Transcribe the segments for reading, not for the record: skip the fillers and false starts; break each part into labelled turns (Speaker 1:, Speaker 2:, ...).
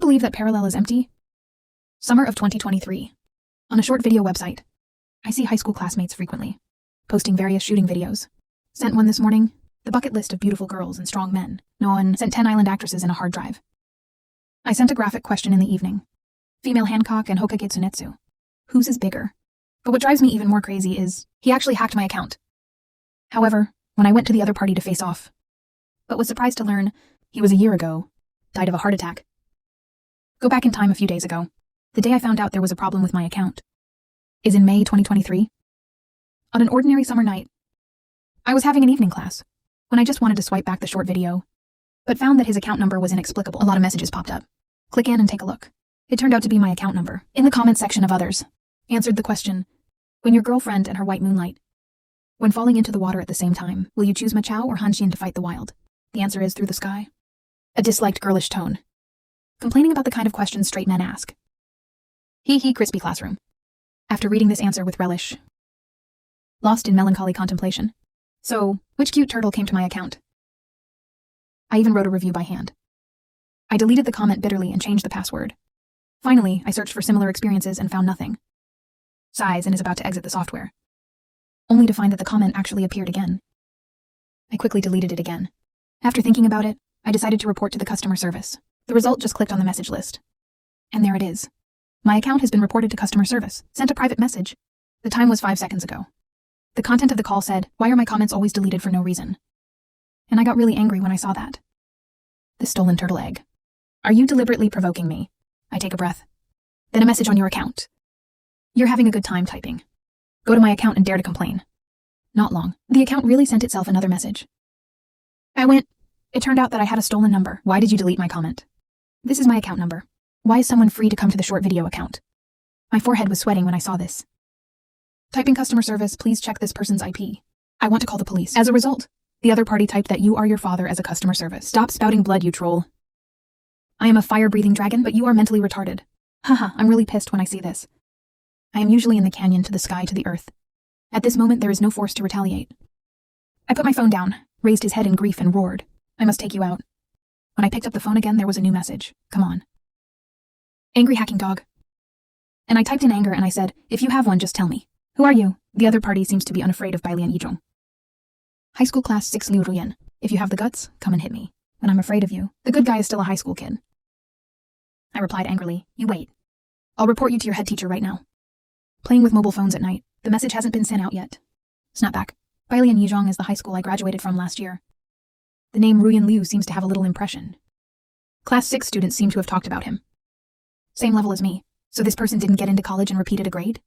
Speaker 1: believe that parallel is empty? Summer of 2023. On a short video website, I see high school classmates frequently, posting various shooting videos. Sent one this morning, the bucket list of beautiful girls and strong men. No one sent 10 island actresses in a hard drive. I sent a graphic question in the evening. Female Hancock and Hokage Tsunetsu. Whose is bigger? But what drives me even more crazy is, he actually hacked my account. However, when I went to the other party to face off, but was surprised to learn he was a year ago, died of a heart attack. Go back in time a few days ago. The day I found out there was a problem with my account is in May 2023. On an ordinary summer night, I was having an evening class when I just wanted to swipe back the short video, but found that his account number was inexplicable. A lot of messages popped up. Click in and take a look. It turned out to be my account number. In the comment section of others, answered the question, when your girlfriend and her white moonlight, when falling into the water at the same time, will you choose Ma Chao or Han Xin to fight the wild? The answer is through the sky. A disliked girlish tone. Complaining about the kind of questions straight men ask. Hee crispy classroom. After reading this answer with relish, lost in melancholy contemplation. So, which cute turtle came to my account? I even wrote a review by hand. I deleted the comment bitterly and changed the password. Finally, I searched for similar experiences and found nothing. Sighs and is about to exit the software, only to find that the comment actually appeared again. I quickly deleted it again. After thinking about it, I decided to report to the customer service. The result just clicked on the message list. And there it is. My account has been reported to customer service. Sent a private message. The time was 5 seconds ago. The content of the call said, "Why are my comments always deleted for no reason?" And I got really angry when I saw that. The stolen turtle egg. Are you deliberately provoking me? I take a breath. Then a message on your account. You're having a good time typing. Go to my account and dare to complain. Not long. The account really sent itself another message. I went. It turned out that I had a stolen number. Why did you delete my comment? This is my account number. Why is someone free to come to the short video account? My forehead was sweating when I saw this. Typing customer service, please check this person's IP. I want to call the police. As a result, the other party typed that you are your father as a customer service. Stop spouting blood, you troll. I am a fire-breathing dragon, but you are mentally retarded. Haha, I'm really pissed when I see this. I am usually in the canyon to the sky to the earth. At this moment, there is no force to retaliate. I put my phone down, raised his head in grief and roared, I must take you out. When I picked up the phone again, there was a new message. Come on. Angry hacking dog. And I typed in anger and I said, if you have one, just tell me. Who are you? The other party seems to be unafraid of Bailian Yizhong. High school class 6 Liu Ruyan. If you have the guts, come and hit me. When I'm afraid of you. The good guy is still a high school kid. I replied angrily, you wait. I'll report you to your head teacher right now. Playing with mobile phones at night. The message hasn't been sent out yet. Snapback. Bailian Yizhong is the high school I graduated from last year. The name Ruyan Liu seems to have a little impression. Class 6 students seem to have talked about him. Same level as me, so this person didn't get into college and repeated a grade?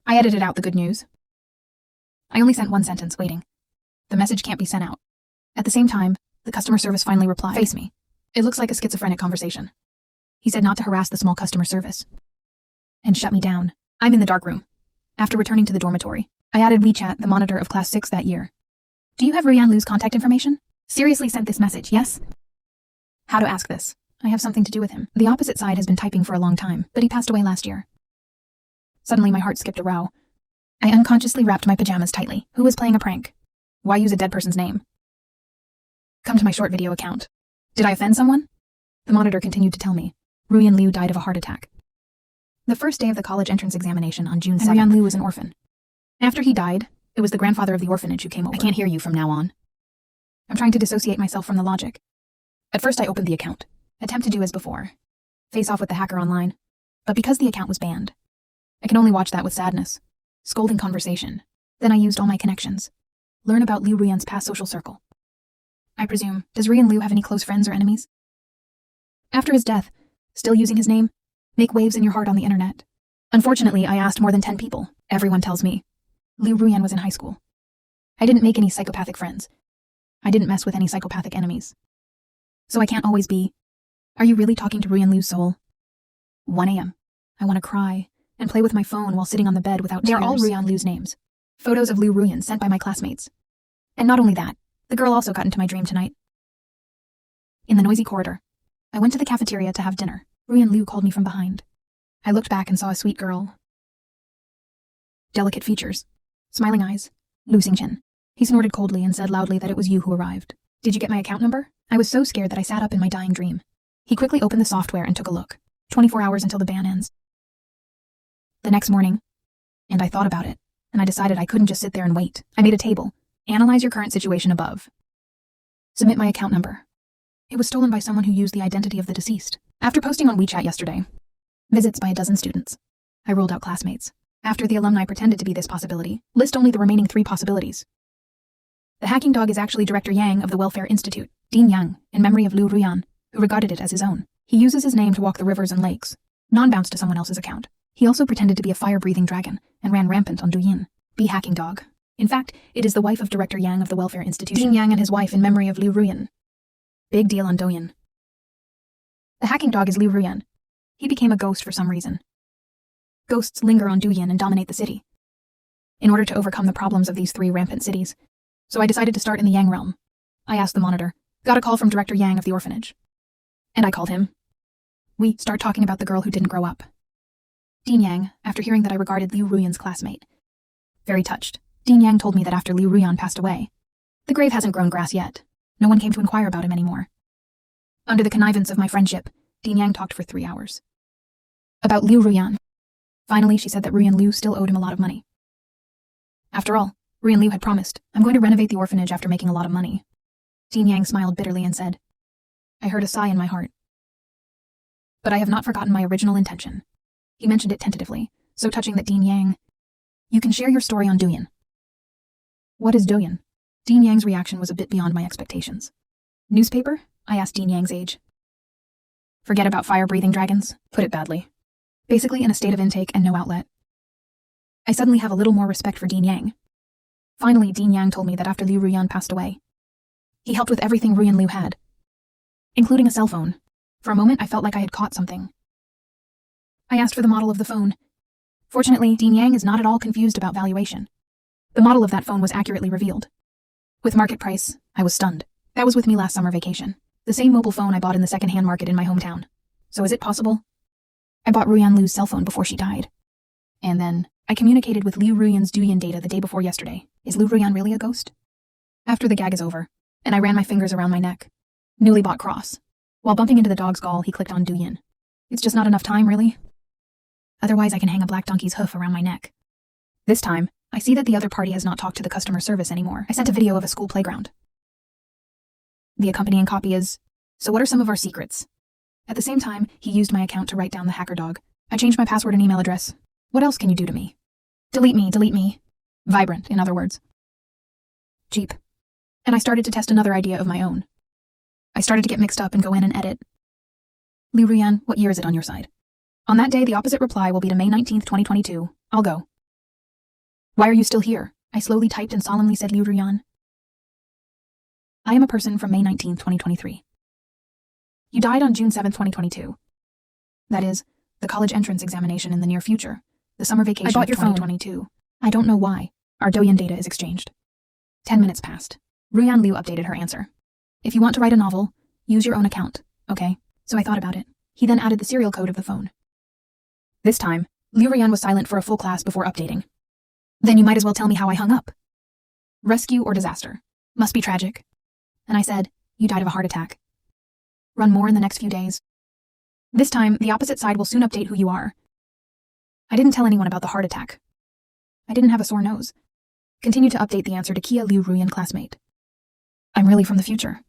Speaker 1: I edited out the good news. I only sent one sentence, waiting. The message can't be sent out. At the same time, the customer service finally replied, face me. It looks like a schizophrenic conversation. He said not to harass the small customer service. And shut me down. I'm in the dark room. After returning to the dormitory, I added WeChat, the monitor of class 6 that year. Do you have Ruyan Liu's contact information? Seriously sent this message, yes? How to ask this? I have something to do with him. The opposite side has been typing for a long time, but he passed away last year. Suddenly my heart skipped a row. I unconsciously wrapped my pajamas tightly. Who was playing a prank? Why use a dead person's name? Come to my short video account. Did I offend someone? The monitor continued to tell me. Ruyan Liu died of a heart attack. The first day of the college entrance examination on June 7th. Ruyan Liu was an orphan. After he died, it was the grandfather of the orphanage who came over. I can't hear you from now on. I'm trying to dissociate myself from the logic. At first I opened the account. Attempt to do as before. Face off with the hacker online. But because the account was banned, I can only watch that with sadness. Scolding conversation. Then I used all my connections. Learn about Liu Ruyan's past social circle. I presume, does Ruyan Liu have any close friends or enemies? After his death, still using his name? Make waves in your heart on the internet. Unfortunately, I asked more than 10 people. Everyone tells me. Liu Ruyan was in high school. I didn't make any psychopathic friends. I didn't mess with any psychopathic enemies. So I can't always be. Are you really talking to Ruyan Liu's soul? 1 a.m. I want to cry and play with my phone while sitting on the bed without tears. They are all Ruyan Liu's names. Photos of Liu Ruyan sent by my classmates. And not only that, the girl also got into my dream tonight. In the noisy corridor, I went to the cafeteria to have dinner. Ruyan Liu called me from behind. I looked back and saw a sweet girl. Delicate features. Smiling eyes. Loosing chin. He snorted coldly and said loudly that it was you who arrived. Did you get my account number? I was so scared that I sat up in my dying dream. He quickly opened the software and took a look. 24 hours until the ban ends. The next morning, and I thought about it, and I decided I couldn't just sit there and wait. I made a table. Analyze your current situation above. Submit my account number. It was stolen by someone who used the identity of the deceased. After posting on WeChat yesterday, visits by a dozen students. I ruled out classmates. After the alumni pretended to be this possibility, list only the remaining 3 possibilities. The hacking dog is actually Director Yang of the Welfare Institute, Dean Yang, in memory of Liu Ruyan, who regarded it as his own. He uses his name to walk the rivers and lakes, non-bounce to someone else's account. He also pretended to be a fire-breathing dragon and ran rampant on Douyin. Be hacking dog. In fact, it is the wife of Director Yang of the Welfare Institute, Dean Yang, and his wife in memory of Liu Ruyan. Big deal on Douyin. The hacking dog is Liu Ruyan. He became a ghost for some reason. Ghosts linger on Douyin and dominate the city. In order to overcome the problems of these 3 rampant cities, so I decided to start in the Yang realm. I asked the monitor, got a call from Director Yang of the orphanage. And I called him. We start talking about the girl who didn't grow up. Dean Yang, after hearing that I regarded Liu Ruyan's classmate. Very touched, Dean Yang told me that after Liu Ruyan passed away, the grave hasn't grown grass yet. No one came to inquire about him anymore. Under the connivance of my friendship, Dean Yang talked for 3 hours. About Liu Ruyan. Finally, she said that Ruyan Liu still owed him a lot of money. After all, Ruyan Liu had promised, I'm going to renovate the orphanage after making a lot of money. Dean Yang smiled bitterly and said, I heard a sigh in my heart. But I have not forgotten my original intention. He mentioned it tentatively, so touching that Dean Yang, you can share your story on Douyin. What is Douyin? Dean Yang's reaction was a bit beyond my expectations. Newspaper? I asked Dean Yang's age. Forget about fire-breathing dragons, put it badly. Basically in a state of intake and no outlet. I suddenly have a little more respect for Dean Yang. Finally, Dean Yang told me that after Liu Ruyan passed away, he helped with everything Ruyan Liu had, including a cell phone. For a moment, I felt like I had caught something. I asked for the model of the phone. Fortunately, Dean Yang is not at all confused about valuation. The model of that phone was accurately revealed. With market price, I was stunned. That was with me last summer vacation. The same mobile phone I bought in the second-hand market in my hometown. So is it possible? I bought Ruyan Liu's cell phone before she died. And then, I communicated with Liu Ruyan's Douyin data the day before yesterday. Is Liu Ruyan really a ghost? After the gag is over, and I ran my fingers around my neck. Newly bought cross. While bumping into the dog's gall, he clicked on Douyin. It's just not enough time, really? Otherwise, I can hang a black donkey's hoof around my neck. This time, I see that the other party has not talked to the customer service anymore. I sent a video of a school playground. The accompanying copy is, so what are some of our secrets? At the same time, he used my account to write down the hacker dog. I changed my password and email address. What else can you do to me? Delete me, delete me. Vibrant, in other words. Cheap. And I started to test another idea of my own. I started to get mixed up and go in and edit. Liu Ruyan, what year is it on your side? On that day, the opposite reply will be to May 19th, 2022. I'll go. Why are you still here? I slowly typed and solemnly said Liu Ruyan. I am a person from May 19th, 2023. You died on June 7th, 2022. That is, the college entrance examination in the near future. The summer vacation
Speaker 2: I bought
Speaker 1: of
Speaker 2: your phone.
Speaker 1: 2022. I don't know why. Our Douyin data is exchanged. 10 minutes passed. Ruyan Liu updated her answer. If you want to write a novel, use your own account, okay? So I thought about it. He then added the serial code of the phone. This time, Liu Ruyan was silent for a full class before updating. Then you might as well tell me how I hung up. Rescue or disaster. Must be tragic. And I said, you died of a heart attack. Run more in the next few days. This time, the opposite side will soon update who you are. I didn't tell anyone about the heart attack. I didn't have a sore nose. Continue to update the answer to Kia Liu Ruyan classmate. I'm really from the future.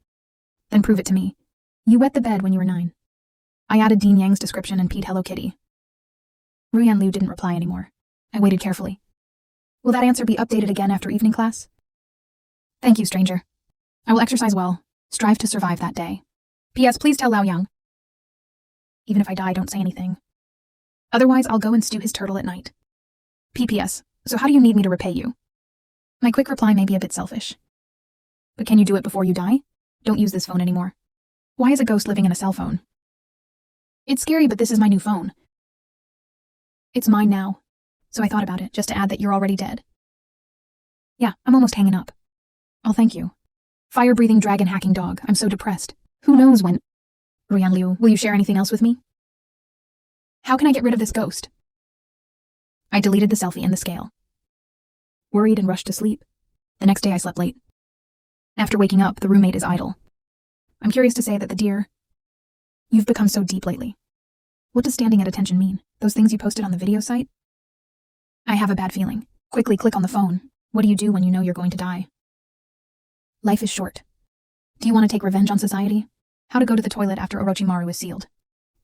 Speaker 1: Then prove it to me. You wet the bed when you were 9. I added Dean Yang's description and peed Hello Kitty. Ruyan Liu didn't reply anymore. I waited carefully. Will that answer be updated again after evening class? Thank you, stranger. I will exercise well, strive to survive that day. P.S. Please tell Lao Yang. Even if I die, don't say anything. Otherwise, I'll go and stew his turtle at night. P.P.S. So how do you need me to repay you? My quick reply may be a bit selfish. But can you do it before you die? Don't use this phone anymore. Why is a ghost living in a cell phone? It's scary, but this is my new phone. It's mine now. So I thought about it, just to add that you're already dead. Yeah, I'm almost hanging up. Oh, thank you. Fire-breathing dragon hacking dog, I'm so depressed. Who knows when... Ruyan Liu, will you share anything else with me? How can I get rid of this ghost? I deleted the selfie and the scale. Worried and rushed to sleep. The next day I slept late. After waking up, the roommate is idle. I'm curious to say that the dear You've become so deep lately. What does standing at attention mean? Those things you posted on the video site? I have a bad feeling. Quickly click on the phone. What do you do when you know you're going to die? Life is short. Do you want to take revenge on society? How to go to the toilet after Orochimaru is sealed.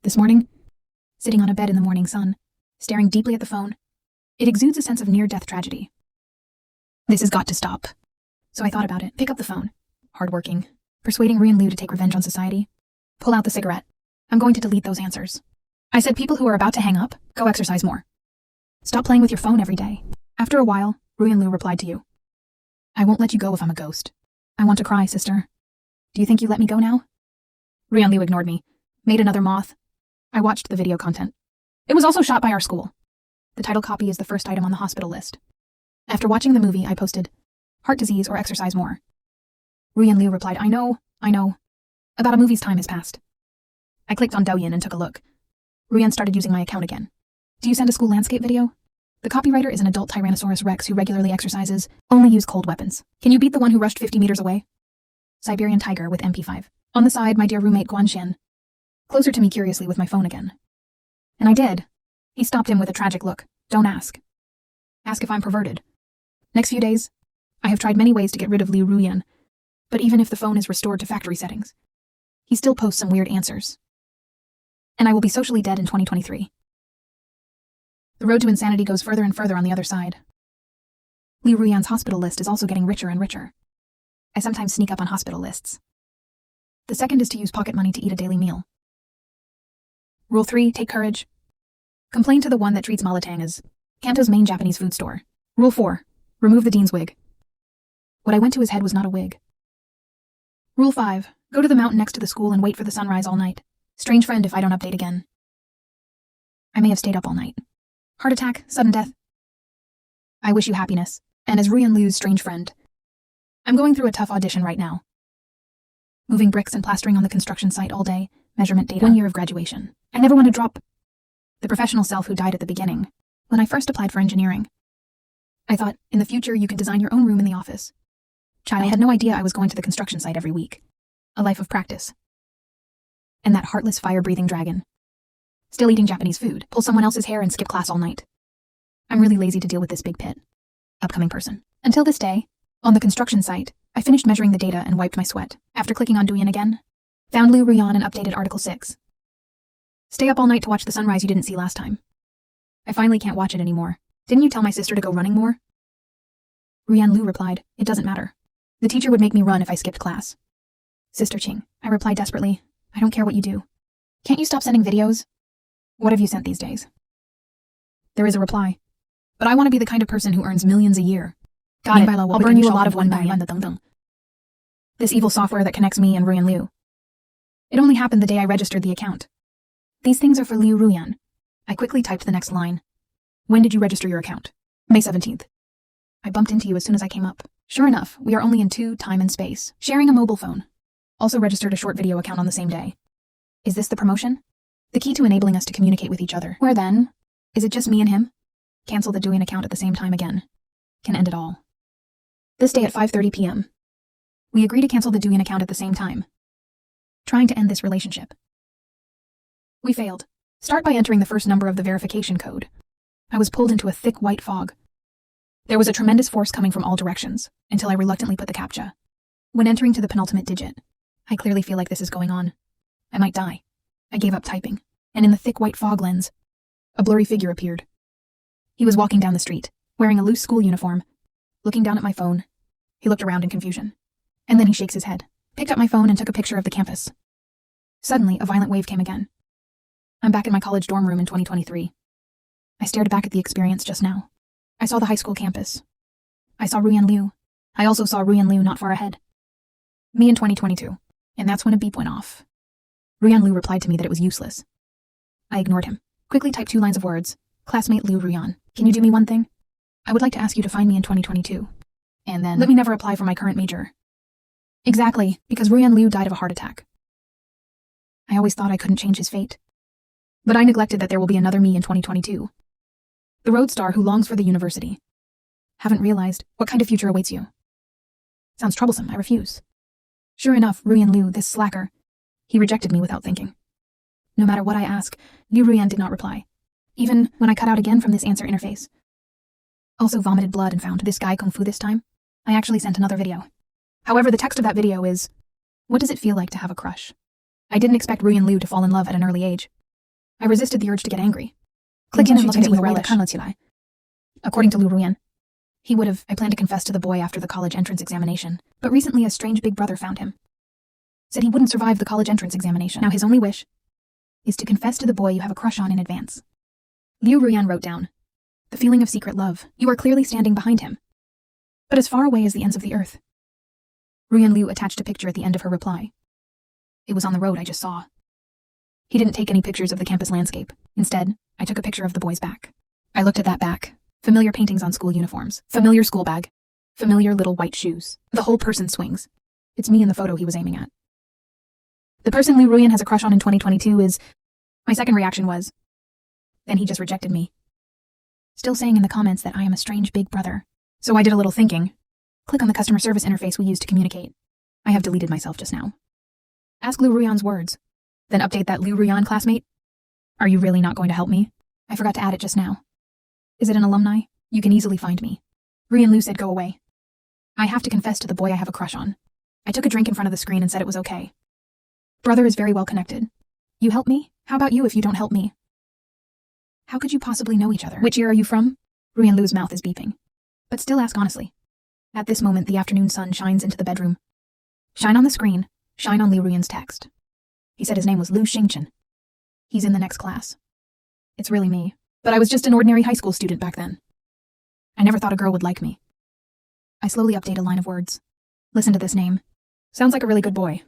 Speaker 1: This morning, sitting on a bed in the morning sun, staring deeply at the phone, it exudes a sense of near-death tragedy. This has got to stop. So I thought about it. Pick up the phone. Hardworking. Persuading Ruyan Liu to take revenge on society. Pull out the cigarette. I'm going to delete those answers. I said people who are about to hang up, go exercise more. Stop playing with your phone every day. After a while, Ruyan Liu replied to you. I won't let you go if I'm a ghost. I want to cry, sister. Do you think you let me go now? Ruyan Liu ignored me. Made another moth. I watched the video content. It was also shot by our school. The title copy is the first item on the hospital list. After watching the movie, I posted, heart disease or exercise more. Ruyan Liu replied, I know. About a movie's time has passed. I clicked on Douyin and took a look. Ruyan started using my account again. Do you send a school landscape video? The copywriter is an adult Tyrannosaurus Rex who regularly exercises, only use cold weapons. Can you beat the one who rushed 50 meters away? Siberian tiger with MP5. On the side, my dear roommate Guanxian. Closer to me curiously with my phone again. And I did. He stopped him with a tragic look. Don't ask. Ask if I'm perverted. Next few days, I have tried many ways to get rid of Liu Ruyan, but even if the phone is restored to factory settings, he still posts some weird answers. And I will be socially dead in 2023. The road to insanity goes further and further on the other side. Liu Ruyan's hospital list is also getting richer and richer. I sometimes sneak up on hospital lists. The second is to use pocket money to eat a daily meal. Rule 3, take courage. Complain to the one that treats Malatang as Kanto's main Japanese food store. Rule 4, remove the dean's wig. What I went to his head was not a wig. Rule 5, go to the mountain next to the school and wait for the sunrise all night. Strange friend if I don't update again. I may have stayed up all night. Heart attack, sudden death. I wish you happiness, and as Ruyan Liu's strange friend, I'm going through a tough audition right now. Moving bricks and plastering on the construction site all day, measurement data, 1 year of graduation. I never want to drop the professional self who died at the beginning, when I first applied for engineering. I thought, in the future you can design your own room in the office. Child, I had no idea I was going to the construction site every week. A life of practice. And that heartless fire-breathing dragon. Still eating Japanese food, pull someone else's hair and skip class all night. I'm really lazy to deal with this big pit. Upcoming person. Until this day, on the construction site, I finished measuring the data and wiped my sweat. After clicking on Douyin again, found Liu Ruyan and updated Article 6. Stay up all night to watch the sunrise you didn't see last time. I finally can't watch it anymore. Didn't you tell my sister to go running more? Ruyan Liu replied, it doesn't matter. The teacher would make me run if I skipped class. Sister Ching, I replied desperately, I don't care what you do. Can't you stop sending videos? What have you sent these days? There is a reply. But I want to be the kind of person who earns millions a year. Got it. I'll burn you a lot of 1 million. This evil software that connects me and Ruyan Liu. It only happened the day I registered the account. These things are for Liu Ruyan. I quickly typed the next line. When did you register your account? May 17th. I bumped into you as soon as I came up. Sure enough, we are only in 2 time and space, sharing a mobile phone. Also registered a short video account on the same day. Is this the promotion? The key to enabling us to communicate with each other. Where then? Is it just me and him? Cancel the Douyin account at the same time again. Can end it all. This day at 5:30 p.m. We agree to cancel the Douyin account at the same time. Trying to end this relationship. We failed. Start by entering the first number of the verification code. I was pulled into a thick white fog. There was a tremendous force coming from all directions, until I reluctantly put the CAPTCHA. When entering to the penultimate digit, I clearly feel like this is going on. I might die. I gave up typing, and in the thick white fog lens, a blurry figure appeared. He was walking down the street, wearing a loose school uniform, looking down at my phone. He looked around in confusion, and then he shakes his head, picked up my phone and took a picture of the campus. Suddenly, a violent wave came again. I'm back in my college dorm room in 2023. I stared back at the experience just now. I saw the high school campus. I saw Ruyan Liu. I also saw Ruyan Liu not far ahead. Me in 2022. And that's when a beep went off. Ruyan Liu replied to me that it was useless. I ignored him. Quickly typed 2 lines of words. Classmate Liu Ruyan, can you do me one thing? I would like to ask you to find me in 2022. And then let me never apply for my current major. Exactly, because Ruyan Liu died of a heart attack. I always thought I couldn't change his fate. But I neglected that there will be another me in 2022. The road star who longs for the university. Haven't realized what kind of future awaits you. Sounds troublesome, I refuse. Sure enough, Ruyan Liu, this slacker, he rejected me without thinking. No matter what I ask, Liu Ruyan did not reply, even when I cut out again from this answer interface. Also vomited blood and found this guy kung fu this time. I actually sent another video. However, the text of that video is, what does it feel like to have a crush? I didn't expect Ruyan Liu to fall in love at an early age. I resisted the urge to get angry. Click in and look at it with relish. According to Liu Ruyan, I planned to confess to the boy after the college entrance examination, but recently a strange big brother found him. Said he wouldn't survive the college entrance examination. Now his only wish is to confess to the boy you have a crush on in advance. Liu Ruyan wrote down, the feeling of secret love. You are clearly standing behind him, but as far away as the ends of the earth. Ruyan Liu attached a picture at the end of her reply. It was on the road I just saw. He didn't take any pictures of the campus landscape. Instead, I took a picture of the boy's back. I looked at that back. Familiar paintings on school uniforms. Familiar school bag. Familiar little white shoes. The whole person swings. It's me in the photo he was aiming at. The person Liu Ruyan has a crush on in 2022 is... My second reaction was... Then he just rejected me. Still saying in the comments that I am a strange big brother. So I did a little thinking. Click on the customer service interface we use to communicate. I have deleted myself just now. Ask Liu Ruyan's words. Then update that Liu Ruyan classmate. Are you really not going to help me? I forgot to add it just now. Is it an alumni? You can easily find me. Ruyan Liu said go away. I have to confess to the boy I have a crush on. I took a drink in front of the screen and said it was okay. Brother is very well connected. You help me? How about you if you don't help me? How could you possibly know each other? Which year are you from? Ruyan Liu's mouth is beeping. But still ask honestly. At this moment, the afternoon sun shines into the bedroom. Shine on the screen. Shine on Liu Ruyan's text. He said his name was Lu Xingchen. He's in the next class. It's really me. But I was just an ordinary high school student back then. I never thought a girl would like me. I slowly update a line of words. Listen to this name. Sounds like a really good boy.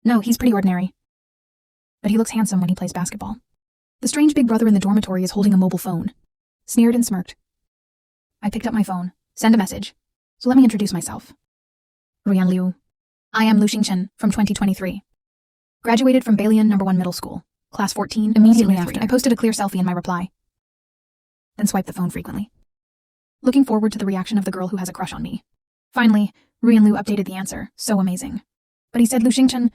Speaker 1: No, he's pretty ordinary. But he looks handsome when he plays basketball. The strange big brother in the dormitory is holding a mobile phone. Sneered and smirked. I picked up my phone. Send a message. So let me introduce myself. Ruyan Liu. I am Lu Xingchen from 2023. Graduated from Balian No. 1 Middle School. Class 14. Immediately after, I posted a clear selfie in my reply. Then swiped the phone frequently. Looking forward to the reaction of the girl who has a crush on me. Finally, Ruyan Liu updated the answer. So amazing. But he said, Lu Xingchen,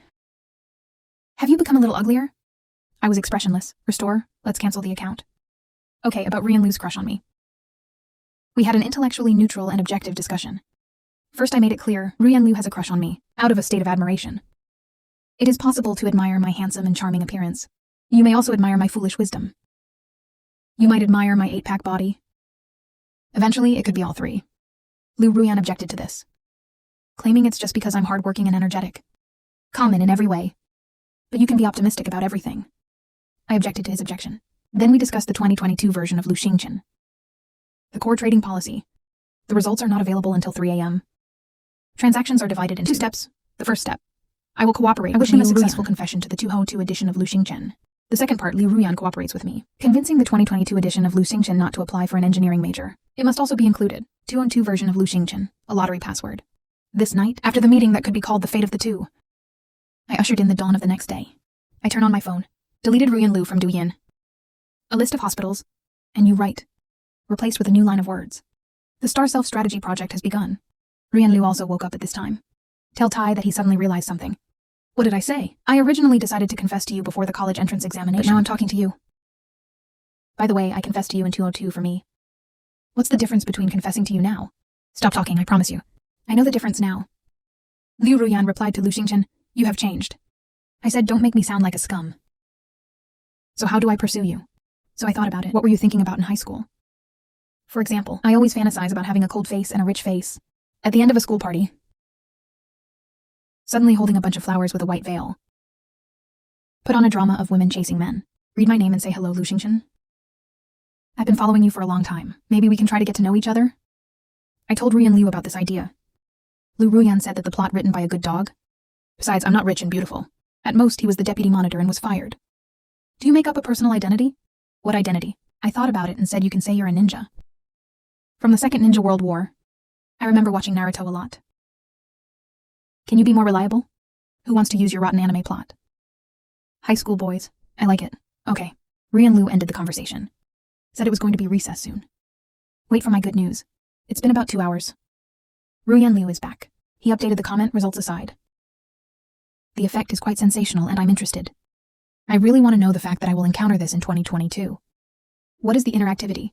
Speaker 1: have you become a little uglier? I was expressionless. Restore. Let's cancel the account. Okay, about Ruyan Liu's crush on me. We had an intellectually neutral and objective discussion. First I made it clear, Ruyan Liu has a crush on me, out of a state of admiration. It is possible to admire my handsome and charming appearance. You may also admire my foolish wisdom. You might admire my 8-pack body. Eventually, it could be all three. Liu Ruyan objected to this, claiming it's just because I'm hardworking and energetic. Common in every way. But you can be optimistic about everything. I objected to his objection. Then we discussed the 2022 version of Lu Xingchen. The core trading policy. The results are not available until 3 a.m. Transactions are divided into 2 steps. The first step. I will cooperate. I wish him a successful confession to the 2002 edition of Lu Xingchen. The second part, Liu Ruyan cooperates with me, convincing the 2022 edition of Lu Xingchen not to apply for an engineering major. It must also be included. 202 version of Lu Xingchen, a lottery password. This night, after the meeting that could be called the fate of the two, I ushered in the dawn of the next day. I turn on my phone. Deleted Ruyan Liu from Douyin. A list of hospitals. And you write. Replaced with a new line of words. The Star Self-Strategy project has begun. Ruyan Liu also woke up at this time. Tell Tai that he suddenly realized something. What did I say? I originally decided to confess to you before the college entrance examination. But now I'm talking to you. By the way, I confessed to you in 202 for me. What's the difference between confessing to you now? Stop talking, I promise you. I know the difference now. Liu Ruyan replied to Lu Xingchen, you have changed. I said, don't make me sound like a scum. So how do I pursue you? So I thought about it. What were you thinking about in high school? For example, I always fantasize about having a cold face and a rich face. At the end of a school party. Suddenly holding a bunch of flowers with a white veil. Put on a drama of women chasing men. Read my name and say hello, Lu Xingchen. I've been following you for a long time. Maybe we can try to get to know each other? I told Ruyan Liu about this idea. Liu Ruyan said that the plot written by a good dog. Besides, I'm not rich and beautiful. At most, he was the deputy monitor and was fired. Do you make up a personal identity? What identity? I thought about it and said you can say you're a ninja. From the Second Ninja World War. I remember watching Naruto a lot. Can you be more reliable? Who wants to use your rotten anime plot? High school boys. I like it. Okay. Ruyan Liu ended the conversation. Said it was going to be recess soon. Wait for my good news. It's been about 2 hours. Ruyan Liu is back. He updated the comment, results aside. The effect is quite sensational and I'm interested. I really want to know the fact that I will encounter this in 2022. What is the interactivity?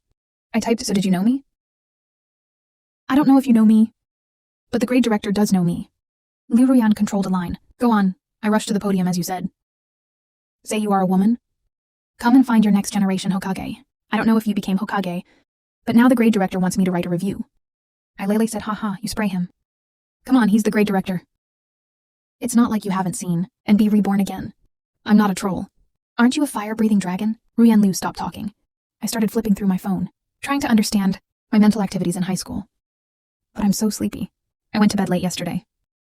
Speaker 1: I typed, so did you know me? I don't know if you know me, but the grade director does know me. Liu Ruyan controlled a line. Go on. I rushed to the podium as you said. Say you are a woman? Come and find your next generation Hokage. I don't know if you became Hokage, but now the grade director wants me to write a review. Lele said, haha, you spray him. Come on, he's the grade director. It's not like you haven't seen, and be reborn again. I'm not a troll. Aren't you a fire-breathing dragon? Ruyan Liu stopped talking. I started flipping through my phone, trying to understand my mental activities in high school. But I'm so sleepy. I went to bed late yesterday.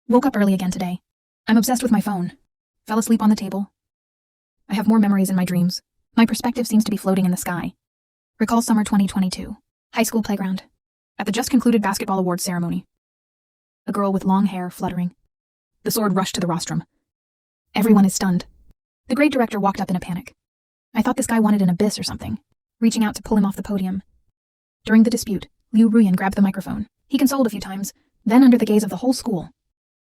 Speaker 1: Woke up early again today. I'm obsessed with my phone. Fell asleep on the table. I have more memories in my dreams. My perspective seems to be floating in the sky. Recall summer 2022. High school playground. At the just concluded basketball awards ceremony. A girl with long hair fluttering. The sword rushed to the rostrum. Everyone is stunned. The grade director walked up in a panic. I thought this guy wanted an abyss or something, reaching out to pull him off the podium. During the dispute, Liu Ruyan grabbed the microphone. He consoled a few times, then under the gaze of the whole school,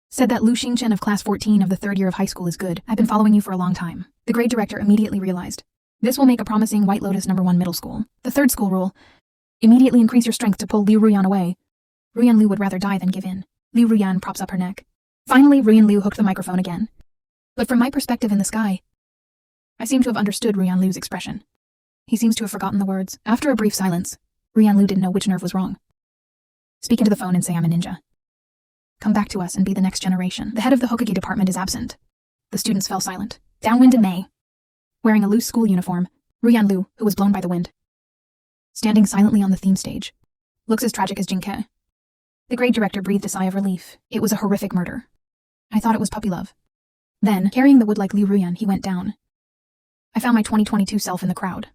Speaker 1: said that Lu Xingchen of class 14 of the third year of high school is good. I've been following you for a long time. The grade director immediately realized. This will make a promising White Lotus #1 middle school. The third school rule. Immediately increase your strength to pull Liu Ruyan away. Ruyan Liu would rather die than give in. Liu Ruyan props up her neck. Finally, Ruyan Liu hooked the microphone again. But from my perspective in the sky, I seem to have understood Ruyan Liu's expression. He seems to have forgotten the words. After a brief silence, Ruyan Liu didn't know which nerve was wrong. Speak into the phone and say I'm a ninja. Come back to us and be the next generation. The head of the Hokage department is absent. The students fell silent. Downwind in May. Wearing a loose school uniform, Ruyan Liu, who was blown by the wind, standing silently on the theme stage, looks as tragic as Jinke. The grade director breathed a sigh of relief. It was a horrific murder. I thought it was puppy love. Then, carrying the wood like Liu Ruyan, he went down. I found my 2022 self in the crowd.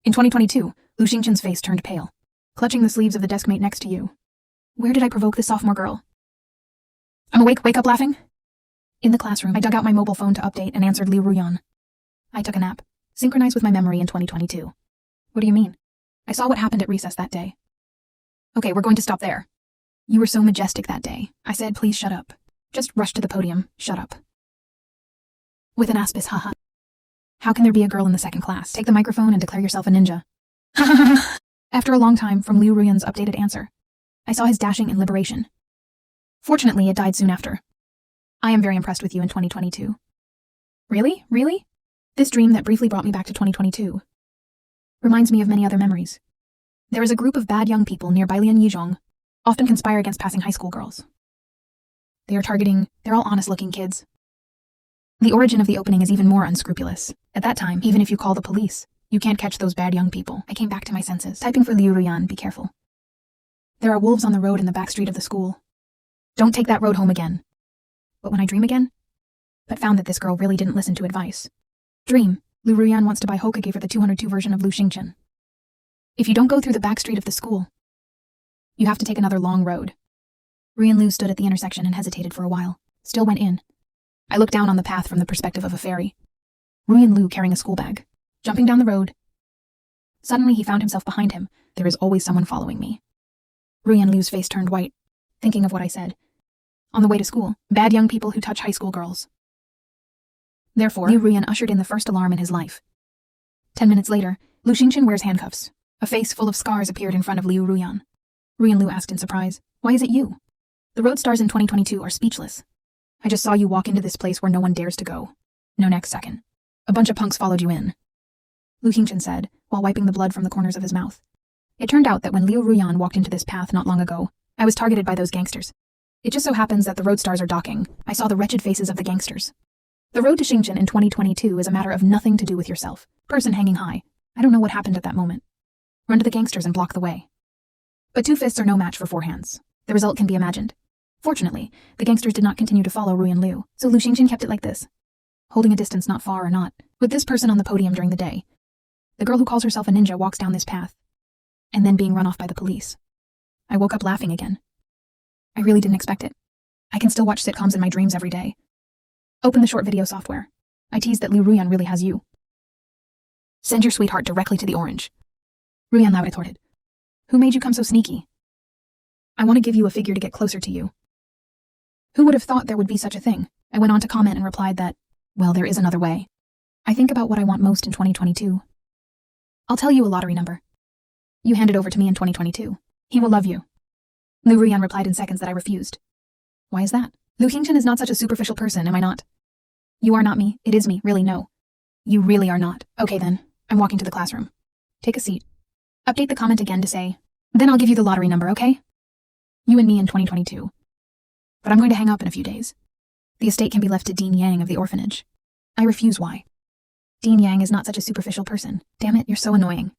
Speaker 1: In 2022, Lu Xingchen's face turned pale, clutching the sleeves of the desk mate next to you. Where did I provoke this sophomore girl? I'm awake, wake up laughing? In the classroom, I dug out my mobile phone to update and answered Liu Ruyan. I took a nap, synchronized with my memory in 2022. What do you mean? I saw what happened at recess that day. Okay, we're going to stop there. You were so majestic that day. I said, please shut up. Just rush to the podium, shut up. With an aspis, haha. How can there be a girl in the second class? Take the microphone and declare yourself a ninja. After a long time from Liu Ruyan's updated answer, I saw his dashing in liberation. Fortunately, it died soon after. I am very impressed with you in 2022. Really? Really? This dream that briefly brought me back to 2022 reminds me of many other memories. There is a group of bad young people near Bailian Yizhong, often conspire against passing high school girls. They're all honest-looking kids. The origin of the opening is even more unscrupulous. At that time, even if you call the police, you can't catch those bad young people. I came back to my senses. Typing for Liu Ruyan, be careful. There are wolves on the road in the back street of the school. Don't take that road home again. But when I dream again? But found that this girl really didn't listen to advice. Dream, Liu Ruyan wants to buy Hokage for the 202 version of Lu Xingchen. If you don't go through the back street of the school, you have to take another long road. Ruyan Liu stood at the intersection and hesitated for a while, still went in. I looked down on the path from the perspective of a fairy. Ruyan Liu carrying a school bag, jumping down the road. Suddenly he found himself behind him. There is always someone following me. Ruyan Liu's face turned white, thinking of what I said. On the way to school, bad young people who touch high school girls. Therefore, Liu Ruyan ushered in the first alarm in his life. 10 minutes later, Lu Xingchen wears handcuffs. A face full of scars appeared in front of Liu Ruyan. Ruyan Liu asked in surprise, why is it you? The road stars in 2022 are speechless. I just saw you walk into this place where no one dares to go. No next second. A bunch of punks followed you in. Lu Xingchen said, while wiping the blood from the corners of his mouth. It turned out that when Liu Ruyan walked into this path not long ago, I was targeted by those gangsters. It just so happens that the road stars are docking. I saw the wretched faces of the gangsters. The road to Xingchen in 2022 is a matter of nothing to do with yourself. Person hanging high. I don't know what happened at that moment. Run to the gangsters and block the way. But 2 fists are no match for 4 hands. The result can be imagined. Fortunately, the gangsters did not continue to follow Ruyan Liu, so Lu Xingchen kept it like this. Holding a distance not far or not, with this person on the podium during the day. The girl who calls herself a ninja walks down this path, and then being run off by the police. I woke up laughing again. I really didn't expect it. I can still watch sitcoms in my dreams every day. Open the short video software. I teased that Liu Ruyan really has you. Send your sweetheart directly to the orange. Ruyan Liu retorted. Who made you come so sneaky? I want to give you a figure to get closer to you. Who would have thought there would be such a thing? I went on to comment and replied that, well, there is another way. I think about what I want most in 2022. I'll tell you a lottery number. You hand it over to me in 2022. He will love you. Liu Ruyan replied in seconds that I refused. Why is that? Lu Xingchen is not such a superficial person, am I not? You are not me. It is me. Really, no. You really are not. Okay then. I'm walking to the classroom. Take a seat. Update the comment again to say, then I'll give you the lottery number, okay? You and me in 2022. But I'm going to hang up in a few days. The estate can be left to Dean Yang of the orphanage. I refuse. Why? Dean Yang is not such a superficial person. Damn it, you're so annoying.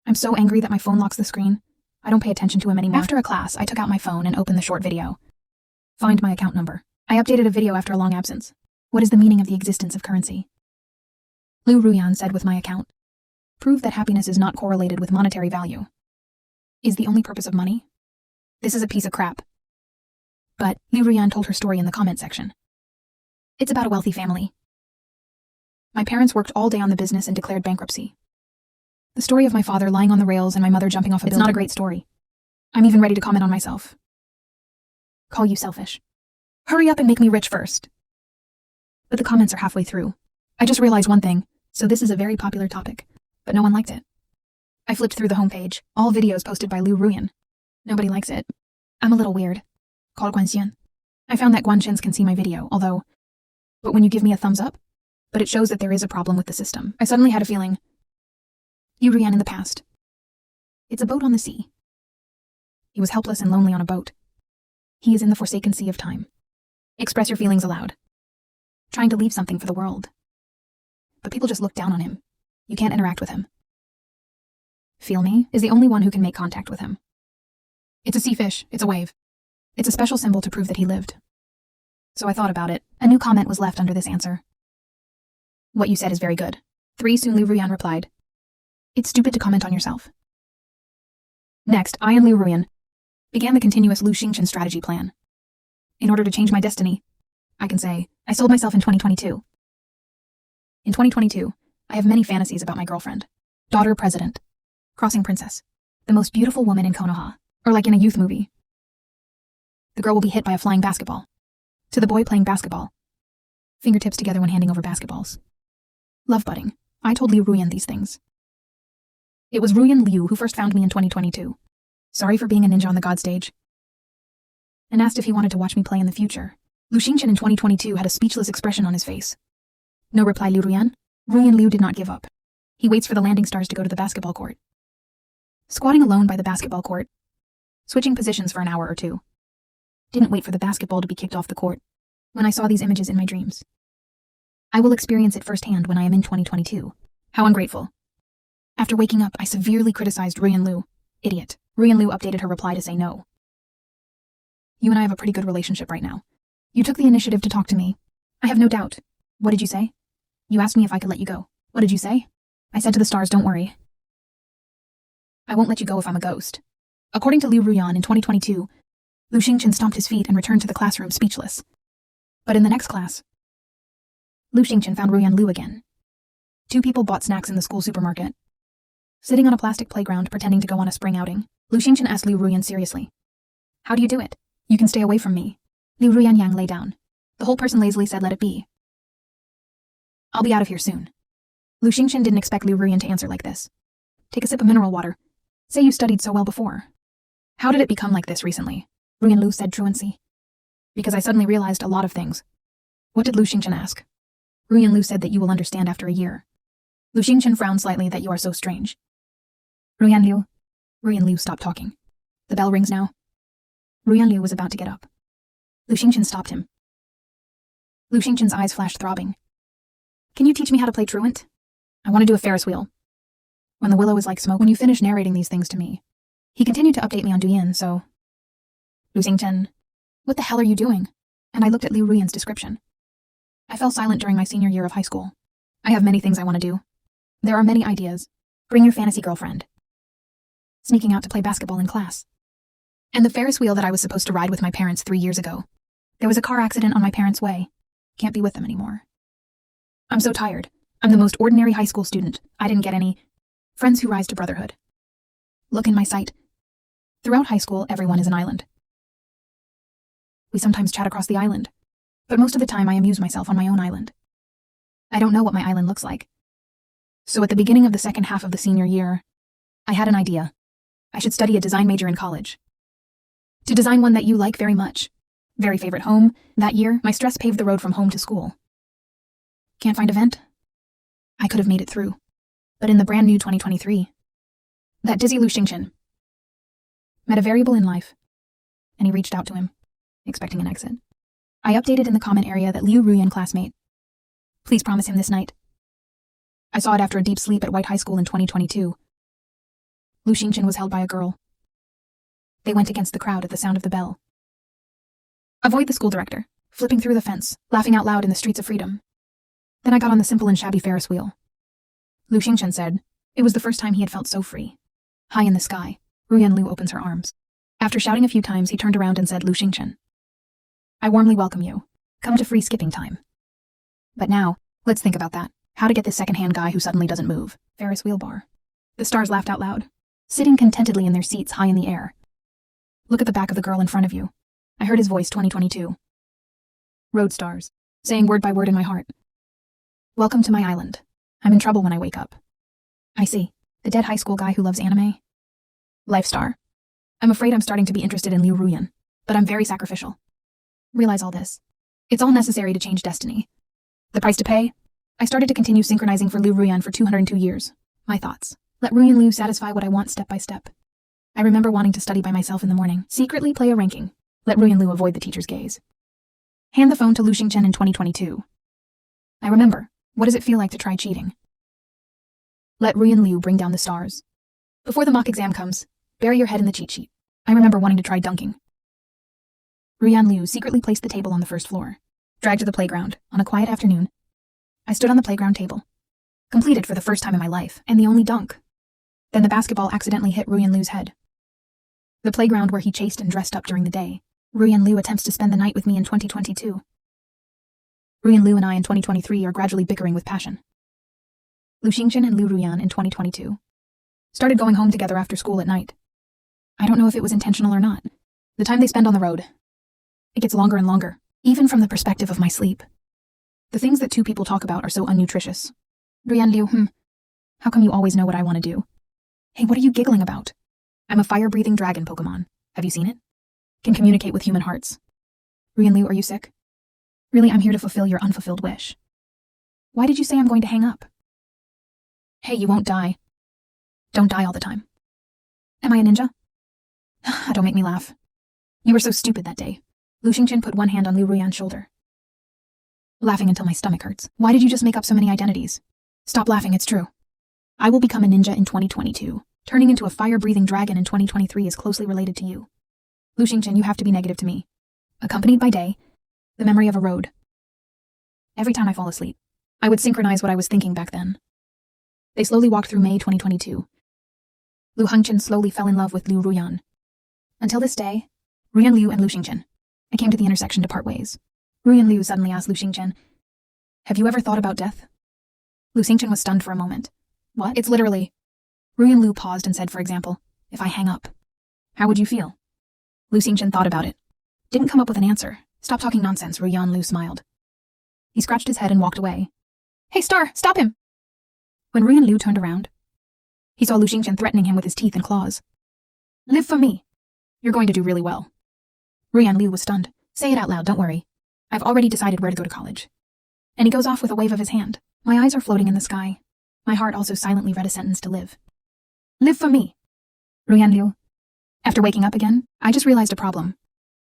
Speaker 1: I'm so angry that my phone locks the screen. I don't pay attention to him anymore. After a class, I took out my phone and opened the short video. Find my account number. I updated a video after a long absence. What is the meaning of the existence of currency? Liu Ruyan said with my account. Prove that happiness is not correlated with monetary value. Is the only purpose of money? This is a piece of crap. But Liu Ruyan told her story in the comment section. It's about a wealthy family. My parents worked all day on the business and declared bankruptcy. The story of my father lying on the rails and my mother jumping off a building. It's not a great story. I'm even ready to comment on myself. Call you selfish. Hurry up and make me rich first. But the comments are halfway through. I just realized one thing, so this is a very popular topic, but no one liked it. I flipped through the homepage, all videos posted by Liu Ruyan. Nobody likes it. I'm a little weird. Call Guanxian. I found that Guanxians can see my video, but when you give me a thumbs up, but it shows that there is a problem with the system. I suddenly had a feeling. Liu Ruyan in the past. It's a boat on the sea. He was helpless and lonely on a boat. He is in the forsaken sea of time. Express your feelings aloud. Trying to leave something for the world. But people just look down on him. You can't interact with him. Feel Me is the only one who can make contact with him. It's a sea fish. It's a wave. It's a special symbol to prove that he lived. So I thought about it. A new comment was left under this answer. What you said is very good. 3 Soon Liu Ruyan replied. It's stupid to comment on yourself. Next, I and Liu Ruyan began the continuous Lu Xingchen strategy plan. In order to change my destiny, I can say, I sold myself in 2022. In 2022, I have many fantasies about my girlfriend. Daughter president. Crossing princess. The most beautiful woman in Konoha. Or like in a youth movie. The girl will be hit by a flying basketball. To the boy playing basketball. Fingertips together when handing over basketballs. Love budding. I told Liu Ruyan these things. It was Ruyan Liu who first found me in 2022. Sorry for being a ninja on the god stage. And asked if he wanted to watch me play in the future. Lu Xingchen in 2022 had a speechless expression on his face. No reply, Liu Ruyan. Ruyan Liu did not give up. He waits for the landing stars to go to the basketball court. Squatting alone by the basketball court. Switching positions for an hour or two. Didn't wait for the basketball to be kicked off the court. When I saw these images in my dreams. I will experience it firsthand when I am in 2022. How ungrateful. After waking up, I severely criticized Ruyan Liu. Idiot. Ruyan Liu updated her reply to say no. You and I have a pretty good relationship right now. You took the initiative to talk to me. I have no doubt. What did you say? You asked me if I could let you go. What did you say? I said to the stars, don't worry. I won't let you go if I'm a ghost. According to Liu Ruyan in 2022, Lu Xingchen stomped his feet and returned to the classroom speechless. But in the next class, Lu Xingchen found Ruyan Liu again. 2 people bought snacks in the school supermarket. Sitting on a plastic playground pretending to go on a spring outing, Lu Xingchen asked Liu Ruyan seriously. How do you do it? You can stay away from me. Liu Ruyan Yang lay down. The whole person lazily said let it be. I'll be out of here soon. Lu Xingchen didn't expect Liu Ruyan to answer like this. Take a sip of mineral water. Say you studied so well before. How did it become like this recently? Ruyan Liu said truancy. Because I suddenly realized a lot of things. What did Lu Xingchen ask? Ruyan Liu said that you will understand after a year. Lu Xingchen frowned slightly that you are so strange. Ruyan Liu stopped talking. The bell rings now. Ruyan Liu was about to get up. Lu Xingchen stopped him. Lu Xingchen's eyes flashed throbbing. Can you teach me how to play truant? I want to do a Ferris wheel. When the willow is like smoke. When you finish narrating these things to me. He continued to update me on Duyin, so... Lu Xingchen, what the hell are you doing? And I looked at Liu Ruyan's description. I fell silent during my senior year of high school. I have many things I want to do. There are many ideas. Bring your fantasy girlfriend. Sneaking out to play basketball in class. And the Ferris wheel that I was supposed to ride with my parents 3 years ago. There was a car accident on my parents' way. Can't be with them anymore. I'm so tired. I'm the most ordinary high school student. I didn't get any friends who rise to brotherhood. Look in my sight. Throughout high school, everyone is an island. We sometimes chat across the island. But most of the time I amuse myself on my own island. I don't know what my island looks like. So at the beginning of the second half of the senior year, I had an idea. I should study a design major in college. To design one that you like very much. Very favorite home. That year, my stress paved the road from home to school. Can't find a vent? I could have made it through. But in the brand new 2023, that dizzy Lu Xingchen met a variable in life, and he reached out to him, expecting an exit. I updated in the comment area that Liu Ruyan classmate. Please promise him this night. I saw it after a deep sleep at White High School in 2022. Lu Xingchen was held by a girl. They went against the crowd at the sound of the bell. Avoid the school director, flipping through the fence, laughing out loud in the streets of freedom. Then I got on the simple and shabby Ferris wheel. Lu Xingchen said it was the first time he had felt so free. High in the sky, Ruyan Lu opens her arms. After shouting a few times, he turned around and said, Lu Xingchen, I warmly welcome you. Come to free skipping time. But now, let's think about that. How to get this second-hand guy who suddenly doesn't move. Ferris wheel bar. The stars laughed out loud, sitting contentedly in their seats high in the air. Look at the back of the girl in front of you. I heard his voice 2022. Road stars, saying word by word in my heart. Welcome to my island. I'm in trouble when I wake up. I see. The dead high school guy who loves anime. Life star. I'm afraid I'm starting to be interested in Liu Ruyan, but I'm very sacrificial. Realize all this. It's all necessary to change destiny. The price to pay? I started to continue synchronizing for Liu Ruyan for 202 years. My thoughts. Let Ruyan Liu satisfy what I want step by step. I remember wanting to study by myself in the morning, secretly play a ranking. Let Ruyan Liu avoid the teacher's gaze. Hand the phone to Lu Xingchen in 2022. I remember. What does it feel like to try cheating? Let Ruyan Liu bring down the stars. Before the mock exam comes, bury your head in the cheat sheet. I remember wanting to try dunking. Ruyan Liu secretly placed the table on the first floor. Dragged to the playground, on a quiet afternoon. I stood on the playground table. Completed for the first time in my life, and the only dunk. Then the basketball accidentally hit Ruyan Liu's head. The playground where he chased and dressed up during the day. Ruyan Liu attempts to spend the night with me in 2022. Ruyan Liu and I in 2023 are gradually bickering with passion. Lu Xingchen and Liu Ruyan in 2022 started going home together after school at night. I don't know if it was intentional or not. The time they spend on the road, it gets longer and longer, even from the perspective of my sleep. The things that two people talk about are so unnutritious. Ruyan Liu, how come you always know what I want to do? Hey, what are you giggling about? I'm a fire-breathing dragon Pokemon. Have you seen it? Can communicate with human hearts. Ruyan Liu, are you sick? Really, I'm here to fulfill your unfulfilled wish. Why did you say I'm going to hang up? Hey, you won't die. Don't die all the time. Am I a ninja? Don't make me laugh. You were so stupid that day. Lu Xingchen put one hand on Liu Ruyan's shoulder. Laughing until my stomach hurts. Why did you just make up so many identities? Stop laughing, it's true. I will become a ninja in 2022. Turning into a fire-breathing dragon in 2023 is closely related to you. Lu Xingchen, you have to be negative to me. Accompanied by day, the memory of a road. Every time I fall asleep, I would synchronize what I was thinking back then. They slowly walked through May 2022. Lu Hengchen slowly fell in love with Liu Ruyan. Until this day, Ruyan Liu and Lu Xingchen. I came to the intersection to part ways. Ruyan Liu suddenly asked Lu Xingchen, have you ever thought about death? Lu Xingchen was stunned for a moment. What? It's literally... Ruyan Liu paused and said, for example, if I hang up, how would you feel? Lu Xingchen thought about it. Didn't come up with an answer. Stop talking nonsense, Ruyan Liu smiled. He scratched his head and walked away. Hey, Star, stop him! When Ruyan Liu turned around, he saw Lu Xingchen threatening him with his teeth and claws. Live for me. You're going to do really well. Ruyan Liu was stunned. Say it out loud, don't worry. I've already decided where to go to college. And he goes off with a wave of his hand. My eyes are floating in the sky. My heart also silently read a sentence to live. Live for me. Ruyan Liu. After waking up again, I just realized a problem.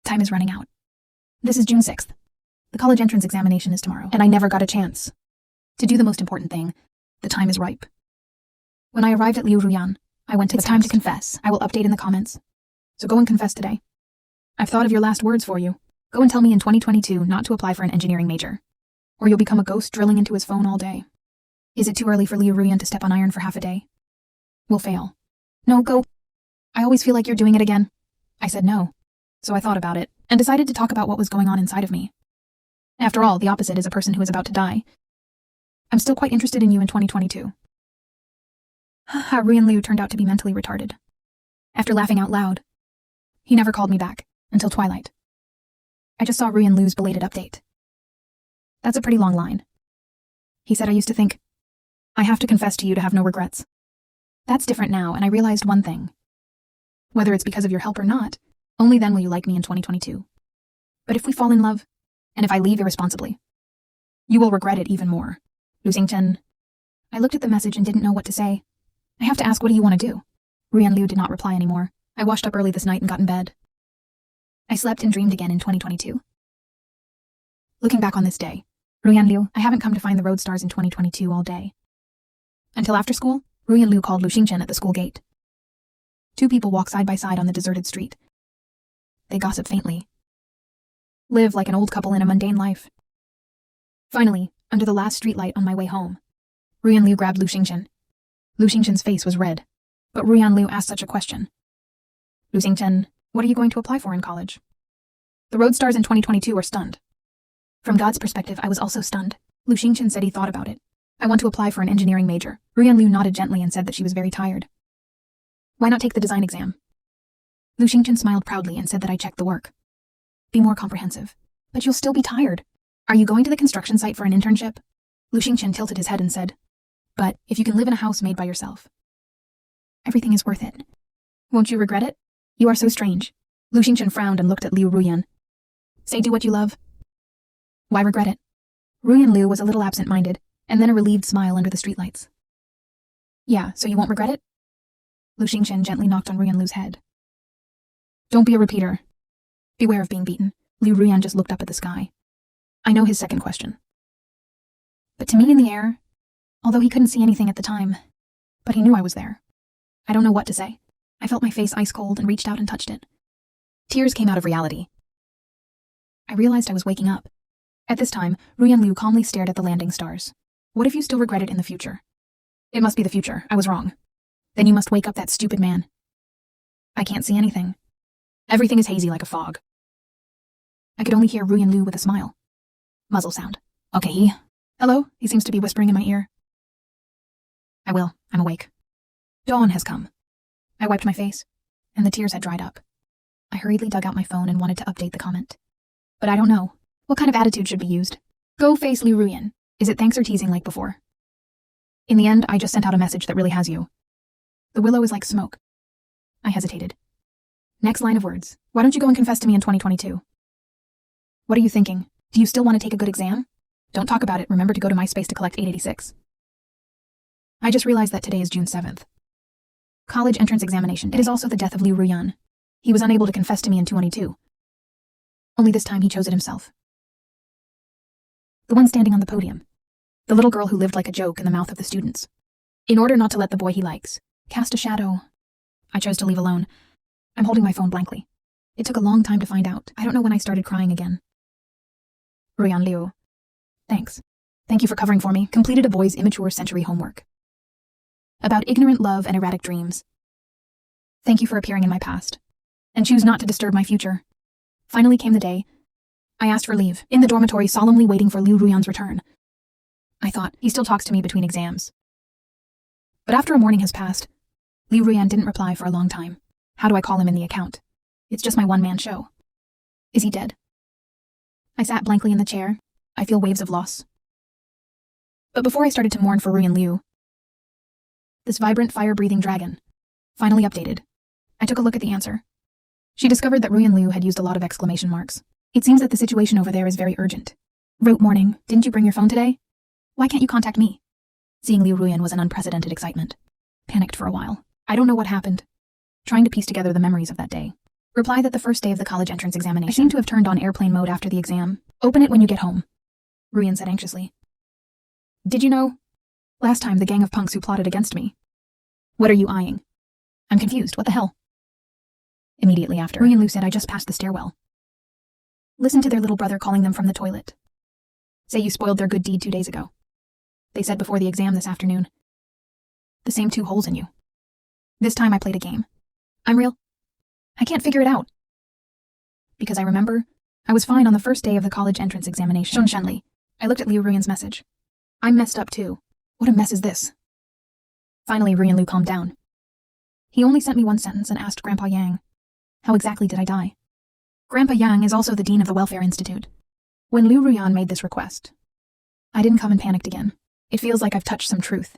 Speaker 1: Time is running out. This is June 6th. The college entrance examination is tomorrow, and I never got a chance to do the most important thing. The time is ripe. When I arrived at Liu Ruyan, I went to the time to confess. I will update in the comments. So go and confess today. I've thought of your last words for you. Go and tell me in 2022 not to apply for an engineering major, or you'll become a ghost drilling into his phone all day. Is it too early for Liu Ruyan to step on iron for half a day? We'll fail. No, go. I always feel like you're doing it again. I said no. So I thought about it, and decided to talk about what was going on inside of me. After all, the opposite is a person who is about to die. I'm still quite interested in you in 2022. Ruyan Liu turned out to be mentally retarded. After laughing out loud, he never called me back, until twilight. I just saw Ruyan Liu's belated update. That's a pretty long line. He said I used to think, I have to confess to you to have no regrets. That's different now, and I realized one thing. Whether it's because of your help or not, only then will you like me in 2022. But if we fall in love, and if I leave irresponsibly, you will regret it even more. Lu Xingchen. I looked at the message and didn't know what to say. I have to ask, what do you want to do? Ruyan Liu did not reply anymore. I washed up early this night and got in bed. I slept and dreamed again in 2022. Looking back on this day, Ruyan Liu, I haven't come to find the road stars in 2022 all day. Until after school, Ruyan Liu called Lu Xingchen at the school gate. Two people walk side by side on the deserted street. They gossip faintly. Live like an old couple in a mundane life. Finally, under the last streetlight on my way home, Ruyan Liu grabbed Lu Xingchen. Lu Xingchen's face was red, but Ruyan Liu asked such a question. Lu Xingchen, what are you going to apply for in college? The road stars in 2022 are stunned. From God's perspective, I was also stunned. Lu Xingchen said he thought about it. I want to apply for an engineering major. Ruyan Liu nodded gently and said that she was very tired. Why not take the design exam? Lu Xingchen smiled proudly and said that I checked the work. Be more comprehensive. But you'll still be tired. Are you going to the construction site for an internship? Lu Xingchen tilted his head and said, but if you can live in a house made by yourself, everything is worth it. Won't you regret it? You are so strange. Lu Xingchen frowned and looked at Liu Ruyan. Say do what you love. Why regret it? Ruyan Liu was a little absent-minded, and then a relieved smile under the streetlights. Yeah, so you won't regret it? Lu Xingchen gently knocked on Ruyan Liu's head. Don't be a repeater. Beware of being beaten. Liu Ruyan just looked up at the sky. I know his second question. But to me in the air, although he couldn't see anything at the time, but he knew I was there. I don't know what to say. I felt my face ice cold and reached out and touched it. Tears came out of reality. I realized I was waking up. At this time, Ruyan Liu calmly stared at the landing stars. What if you still regret it in the future? It must be the future. I was wrong. Then you must wake up that stupid man. I can't see anything. Everything is hazy like a fog. I could only hear Ruyan Liu with a smile. Muzzle sound. Okay, hello? He seems to be whispering in my ear. I will. I'm awake. Dawn has come. I wiped my face, and the tears had dried up. I hurriedly dug out my phone and wanted to update the comment. But I don't know. What kind of attitude should be used? Go face Liu Ruyan. Is it thanks or teasing like before? In the end, I just sent out a message that really has you. The willow is like smoke. I hesitated. Next line of words. Why don't you go and confess to me in 2022? What are you thinking? Do you still want to take a good exam? Don't talk about it. Remember to go to MySpace to collect 886. I just realized that today is June 7th. College entrance examination. It is also the death of Liu Ruyan. He was unable to confess to me in 2022. Only this time he chose it himself. The one standing on the podium. The little girl who lived like a joke in the mouth of the students. In order not to let the boy he likes cast a shadow, I chose to leave alone. I'm holding my phone blankly. It took a long time to find out. I don't know when I started crying again. Ruyan Liu. Thanks. Thank you for covering for me. Completed a boy's immature century homework. About ignorant love and erratic dreams. Thank you for appearing in my past. And choose not to disturb my future. Finally came the day. I asked for leave, in the dormitory solemnly waiting for Liu Ruyan's return. I thought, he still talks to me between exams. But after a morning has passed, Liu Ruyan didn't reply for a long time. How do I call him in the account? It's just my one-man show. Is he dead? I sat blankly in the chair. I feel waves of loss. But before I started to mourn for Ruyan Liu, this vibrant, fire-breathing dragon finally updated. I took a look at the answer. She discovered that Ruyan Liu had used a lot of exclamation marks. It seems that the situation over there is very urgent. Wrote morning, didn't you bring your phone today? Why can't you contact me? Seeing Liu Ruyan was an unprecedented excitement. Panicked for a while. I don't know what happened. Trying to piece together the memories of that day. Reply that the first day of the college entrance examination. I seem to have turned on airplane mode after the exam. Open it when you get home. Ruyan said anxiously. Did you know? Last time the gang of punks who plotted against me. What are you eyeing? I'm confused. What the hell? Immediately after, Ruyan Liu said I just passed the stairwell. Listen to their little brother calling them from the toilet. Say you spoiled their good deed 2 days ago. They said before the exam this afternoon. The same 2 holes in you. This time I played a game. I'm real. I can't figure it out. Because I remember, I was fine on the first day of the college entrance examination. Shun Shenli. I looked at Liu Ruyan's message. I'm messed up too. What a mess is this? Finally, Ruyan Liu calmed down. He only sent me one sentence and asked Grandpa Yang, how exactly did I die? Grandpa Yang is also the dean of the Welfare Institute. When Liu Ruyan made this request, I didn't come and panicked again. It feels like I've touched some truth.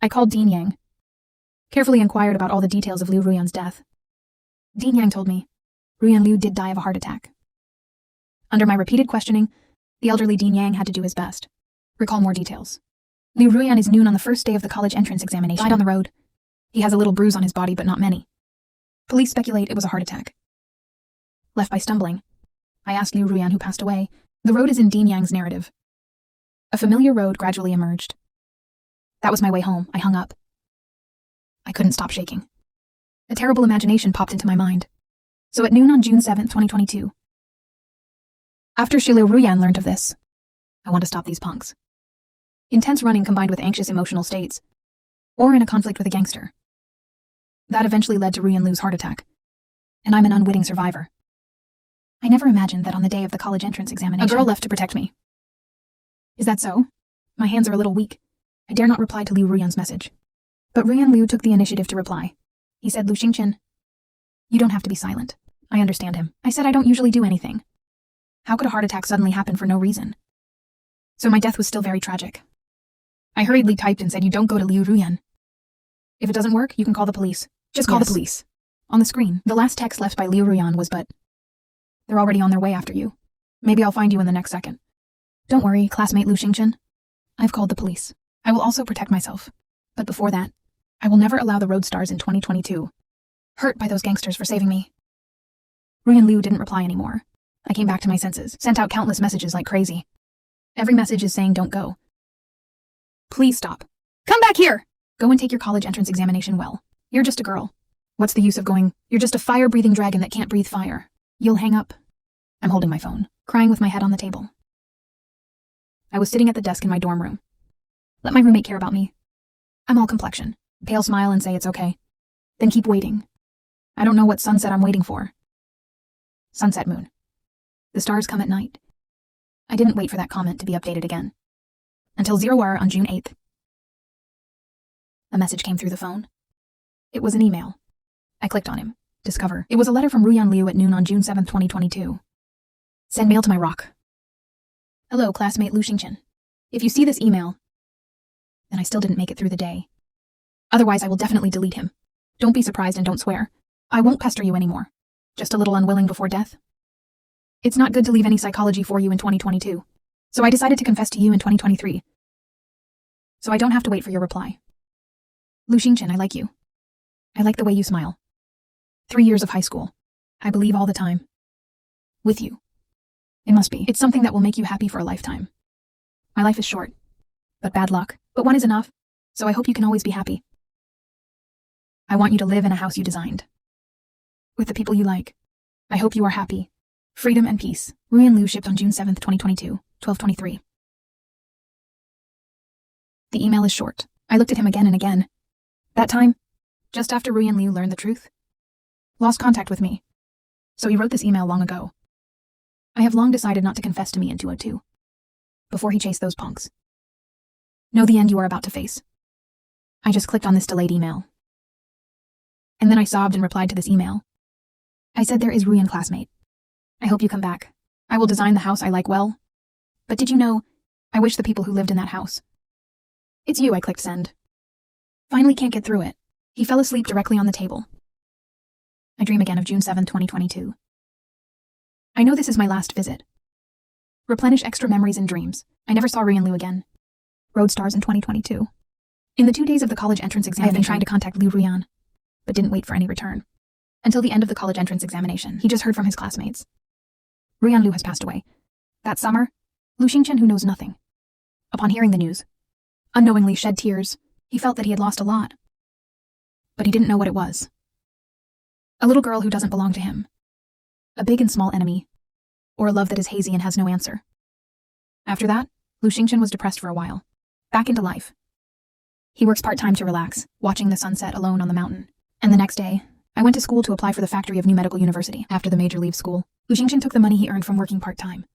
Speaker 1: I called Dean Yang. Carefully inquired about all the details of Liu Ruyan's death. Dean Yang told me Ruyan Liu did die of a heart attack. Under my repeated questioning, the elderly Dean Yang had to do his best. Recall more details. Liu Ruyan is noon on the first day of the college entrance examination. Died on the road. He has a little bruise on his body, but not many. Police speculate it was a heart attack. Left by stumbling. I asked Liu Ruyan who passed away. The road is in Dean Yang's narrative. A familiar road gradually emerged. That was my way home. I hung up. I couldn't stop shaking. A terrible imagination popped into my mind. So at noon on June 7th, 2022. After Liu Ruyan learned of this, I want to stop these punks. Intense running combined with anxious emotional states, or in a conflict with a gangster. That eventually led to Ruyan Liu's heart attack, and I'm an unwitting survivor. I never imagined that on the day of the college entrance examination, a girl left to protect me. Is that so? My hands are a little weak. I dare not reply to Liu Ruyan's message. But Ruyan Liu took the initiative to reply. He said, Lu Xingqian, you don't have to be silent. I understand him. I said I don't usually do anything. How could a heart attack suddenly happen for no reason? So my death was still very tragic. I hurriedly typed and said, you don't go to Liu Ruyan. If it doesn't work, you can call the police. Just call the police. On the screen, the last text left by Liu Ruyan was, but they're already on their way after you. Maybe I'll find you in the next second. Don't worry, classmate Lu Xingqian. I've called the police. I will also protect myself. But before that, I will never allow the road stars in 2022 hurt by those gangsters for saving me. Ruyan Liu didn't reply anymore. I came back to my senses, sent out countless messages like crazy. Every message is saying don't go. Please stop. Come back here! Go and take your college entrance examination well. You're just a girl. What's the use of going? You're just a fire-breathing dragon that can't breathe fire. You'll hang up. I'm holding my phone, crying with my head on the table. I was sitting at the desk in my dorm room. Let my roommate care about me. I'm all complexion. Pale smile and say it's okay. Then keep waiting. I don't know what sunset I'm waiting for. Sunset moon. The stars come at night. I didn't wait for that comment to be updated again. Until 0 hour on June 8th. A message came through the phone. It was an email. I clicked on him. Discover. It was a letter from Ruyan Liu at noon on June 7th, 2022. Send mail to my rock. Hello, classmate Lu Xingqian. If you see this email, then I still didn't make it through the day. Otherwise, I will definitely delete him. Don't be surprised and don't swear. I won't pester you anymore. Just a little unwilling before death. It's not good to leave any psychology for you in 2022. So I decided to confess to you in 2023. So I don't have to wait for your reply. Lu Xingqian, I like you. I like the way you smile. 3 years of high school. I believe all the time. With you. It must be. It's something that will make you happy for a lifetime. My life is short. But bad luck. But one is enough. So I hope you can always be happy. I want you to live in a house you designed. With the people you like. I hope you are happy. Freedom and peace. Ruyan Liu shipped on June 7th, 2022, 12:23. The email is short. I looked at him again and again. That time, just after Ruyan Liu learned the truth, lost contact with me. So he wrote this email long ago. I have long decided not to confess to me in 202. Before he chased those punks. Know the end you are about to face. I just clicked on this delayed email. And then I sobbed and replied to this email. I said there is Ruyan classmate. I hope you come back. I will design the house I like well. But did you know, I wish the people who lived in that house. It's you, I clicked send. Finally can't get through it. He fell asleep directly on the table. I dream again of June 7, 2022. I know this is my last visit. Replenish extra memories and dreams. I never saw Ruyan Liu again. Road stars in 2022. In the 2 days of the college entrance examination, I have been trying to contact Liu Ruyan, but didn't wait for any return. Until the end of the college entrance examination, he just heard from his classmates. Ruyan Liu has passed away. That summer, Lu Xingqian, who knows nothing. Upon hearing the news, unknowingly shed tears. He felt that he had lost a lot. But he didn't know what it was. A little girl who doesn't belong to him. A big and small enemy. Or a love that is hazy and has no answer. After that, Lu Xingqian was depressed for a while. Back into life. He works part-time to relax, watching the sunset alone on the mountain. And the next day, I went to school to apply for the faculty of New Medical University. After the major leaves school, Lu Xingqian took the money he earned from working part-time.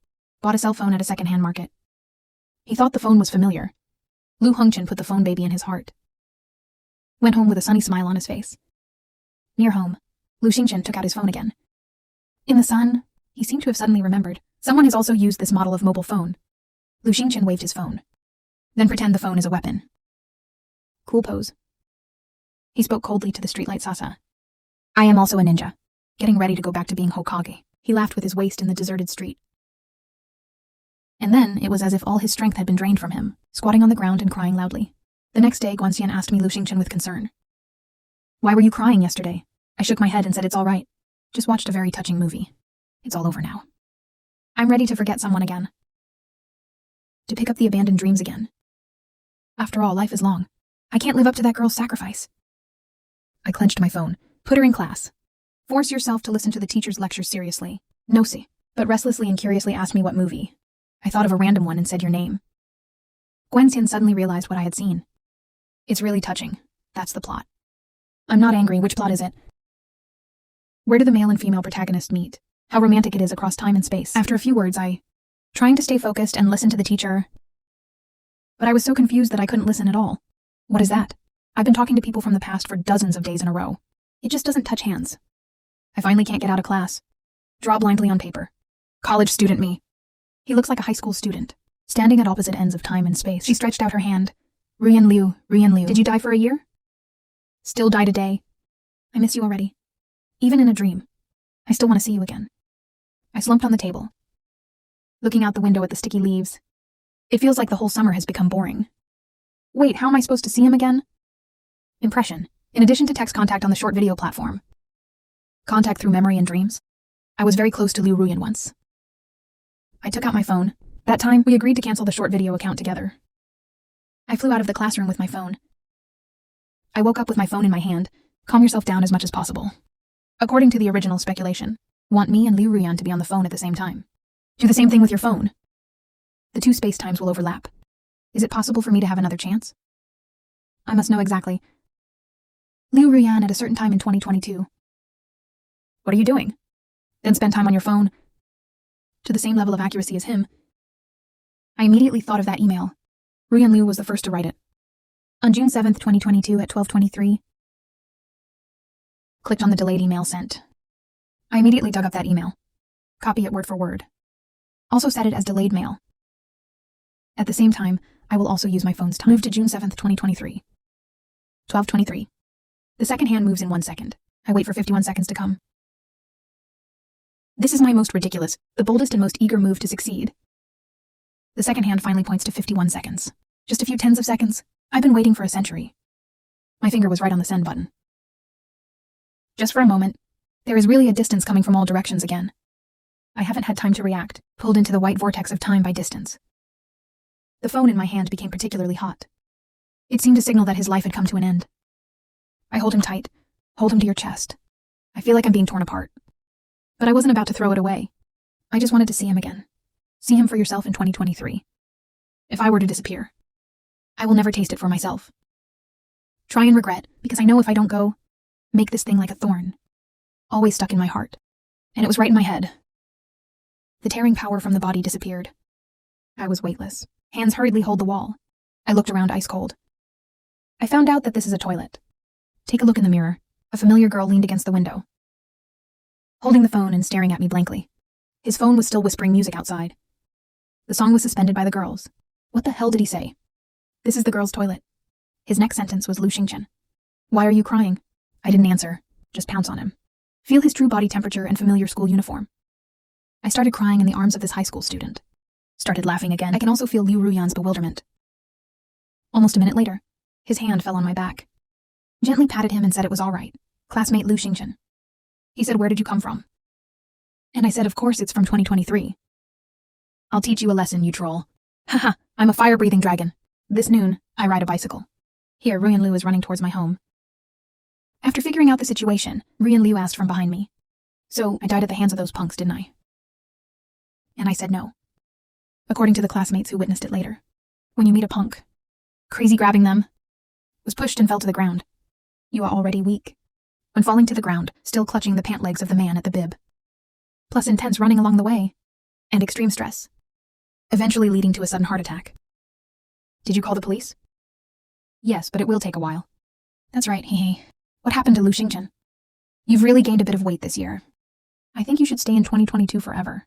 Speaker 1: Bought a cell phone at a second-hand market. He thought the phone was familiar. Lu Hongqian put the phone baby in his heart. Went home with a sunny smile on his face. Near home, Lu Xingqian took out his phone again. In the sun, he seemed to have suddenly remembered. Someone has also used this model of mobile phone. Lu Xingqian waved his phone. Then pretend the phone is a weapon. Cool pose. He spoke coldly to the streetlight Sasa. I am also a ninja, getting ready to go back to being Hokage. He laughed with his waist in the deserted street. And then it was as if all his strength had been drained from him, squatting on the ground and crying loudly. The next day, Guanxian asked me Lu Xingchen with concern. Why were you crying yesterday? I shook my head and said it's all right. Just watched a very touching movie. It's all over now. I'm ready to forget someone again. To pick up the abandoned dreams again. After all, life is long. I can't live up to that girl's sacrifice. I clenched my phone. Put her in class. Force yourself to listen to the teacher's lecture seriously. No see. But restlessly and curiously asked me what movie. I thought of a random one and said your name. Guanxian suddenly realized what I had seen. It's really touching. That's the plot. I'm not angry. Which plot is it? Where do the male and female protagonists meet? How romantic it is across time and space. After a few words, trying to stay focused and listen to the teacher. But I was so confused that I couldn't listen at all. What is that? I've been talking to people from the past for dozens of days in a row. It just doesn't touch hands. I finally can't get out of class. Draw blindly on paper. College student me. He looks like a high school student, standing at opposite ends of time and space. She stretched out her hand. Ruyan Liu. Did you die for a year? Still die today. I miss you already. Even in a dream. I still want to see you again. I slumped on the table, looking out the window at the sticky leaves. It feels like the whole summer has become boring. Wait, how am I supposed to see him again? Impression. In addition to text contact on the short video platform. Contact through memory and dreams. I was very close to Liu Ruyan once. I took out my phone. That time, we agreed to cancel the short video account together. I flew out of the classroom with my phone. I woke up with my phone in my hand. Calm yourself down as much as possible. According to the original speculation, want me and Liu Ruyan to be on the phone at the same time. Do the same thing with your phone. The two space-times will overlap. Is it possible for me to have another chance? I must know exactly. Liu Ruyan at a certain time in 2022. What are you doing? Then spend time on your phone. To the same level of accuracy as him. I immediately thought of that email. Ruyan Liu was the first to write it. On June 7th, 2022 at 12:23. Clicked on the delayed email sent. I immediately dug up that email. Copy it word for word. Also set it as delayed mail. At the same time, I will also use my phone's time. Move to June 7th, 2023. 12:23. The second hand moves in 1 second. I wait for 51 seconds to come. This is my most ridiculous, the boldest and most eager move to succeed. The second hand finally points to 51 seconds. Just a few tens of seconds. I've been waiting for a century. My finger was right on the send button. Just for a moment, there is really a distance coming from all directions again. I haven't had time to react, pulled into the white vortex of time by distance. The phone in my hand became particularly hot. It seemed to signal that his life had come to an end. I hold him tight, hold him to your chest. I feel like I'm being torn apart. But I wasn't about to throw it away. I just wanted to see him again. See him for yourself in 2023. If I were to disappear, I will never taste it for myself. Try and regret, because I know if I don't go, make this thing like a thorn. Always stuck in my heart. And it was right in my head. The tearing power from the body disappeared. I was weightless. Hands hurriedly hold the wall. I looked around ice cold. I found out that this is a toilet. Take a look in the mirror. A familiar girl leaned against the window, holding the phone and staring at me blankly. His phone was still whispering music outside. The song was suspended by the girls. What the hell did he say? This is the girl's toilet. His next sentence was Lu Xingchen. Why are you crying? I didn't answer. Just pounce on him. Feel his true body temperature and familiar school uniform. I started crying in the arms of this high school student. Started laughing again. I can also feel Liu Ruyan's bewilderment. Almost a minute later, his hand fell on my back. Gently patted him and said it was all right. Classmate Lu Xingchen. He said, where did you come from? And I said, of course it's from 2023. I'll teach you a lesson, you troll. Haha, I'm a fire-breathing dragon. This noon, I ride a bicycle. Here, Ruyan Liu is running towards my home. After figuring out the situation, Ruyan Liu asked from behind me. So, I died at the hands of those punks, didn't I? And I said no. According to the classmates who witnessed it later. When you meet a punk, crazy grabbing them, was pushed and fell to the ground. You are already weak. When falling to the ground, still clutching the pant legs of the man at the bib. Plus intense running along the way. And extreme stress. Eventually leading to a sudden heart attack. Did you call the police? Yes, but it will take a while. That's right, hee. What happened to Lu Xingchen? You've really gained a bit of weight this year. I think you should stay in 2022 forever.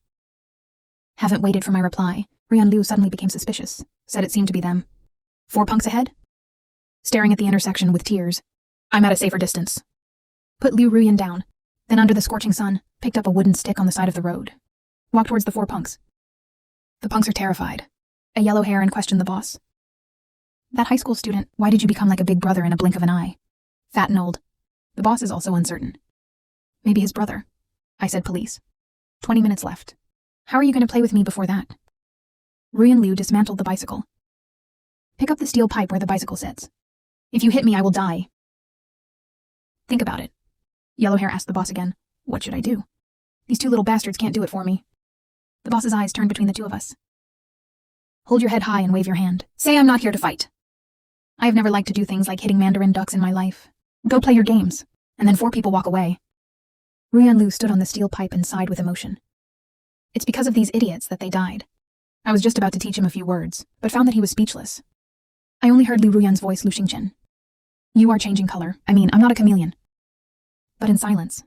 Speaker 1: Haven't waited for my reply. Ruyan Liu suddenly became suspicious, said it seemed to be them. 4 punks ahead? Staring at the intersection with tears, I'm at a safer distance. Put Liu Ruyan down, then under the scorching sun, picked up a wooden stick on the side of the road. Walked towards the 4 punks. The punks are terrified. A yellow hair and questioned the boss. That high school student, why did you become like a big brother in a blink of an eye? Fat and old. The boss is also uncertain. Maybe his brother. I said police. 20 minutes left. How are you going to play with me before that? Ruyan Liu dismantled the bicycle. Pick up the steel pipe where the bicycle sits. If you hit me, I will die. Think about it. Yellow hair asked the boss again. What should I do? These 2 little bastards can't do it for me. The boss's eyes turned between the 2 of us. Hold your head high and wave your hand. Say I'm not here to fight. I have never liked to do things like hitting mandarin ducks in my life. Go play your games. And then 4 people walk away. Ruyan Liu stood on the steel pipe and sighed with emotion. It's because of these idiots that they died. I was just about to teach him a few words, but found that he was speechless. I only heard Liu Ruyan's voice, Lu Xingqian. You are changing color. I'm not a chameleon. But in silence.